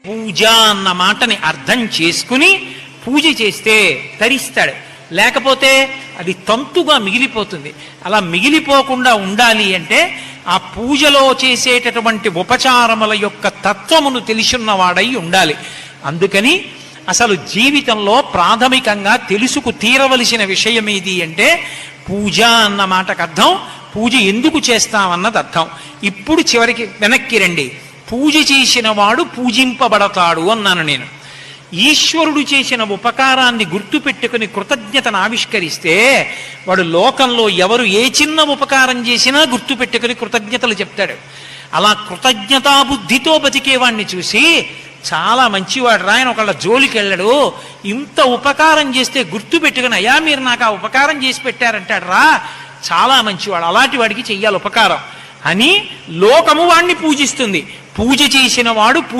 పూజ అన్న మాటని అర్థం చేసుకుని పూజ చేస్తే తరిస్తాడు. లేకపోతే అది తంతుగా మిగిలిపోతుంది. అలా మిగిలిపోకుండా ఉండాలి అంటే ఆ పూజలో చేసేటటువంటి ఉపచారముల యొక్క తత్వమును తెలిసిన్నవాడై ఉండాలి. అందుకని అసలు జీవితంలో ప్రాథమికంగా తెలుసుకు తీరవలసిన విషయం ఏది అంటే పూజ అన్న మాటకు అర్థం పూజ ఎందుకు చేస్తామన్నది అర్థం. ఇప్పుడు చివరికి వెనక్కి రండి. పూజ చేసిన వాడు పూజింపబడతాడు అన్నాను నేను. ఈశ్వరుడు చేసిన ఉపకారాన్ని గుర్తుపెట్టుకుని కృతజ్ఞతను ఆవిష్కరిస్తే వాడు లోకంలో ఎవరు ఏ చిన్న ఉపకారం చేసినా గుర్తుపెట్టుకుని కృతజ్ఞతలు చెప్తాడు. అలా కృతజ్ఞతాబుద్ధితో బతికేవాణ్ణి చూసి చాలా మంచివాడు రా, ఆయన ఒకళ్ళ జోలికి వెళ్ళడు, ఇంత ఉపకారం చేస్తే గుర్తు పెట్టుకుని అయ్యా మీరు నాకు ఆ ఉపకారం చేసి పెట్టారంటాడు రా, చాలా మంచివాడు, అలాంటి వాడికి చెయ్యాలి ఉపకారం అని లోకము వాణ్ణి పూజిస్తుంది. పూజ చేసిన వాడు పూజ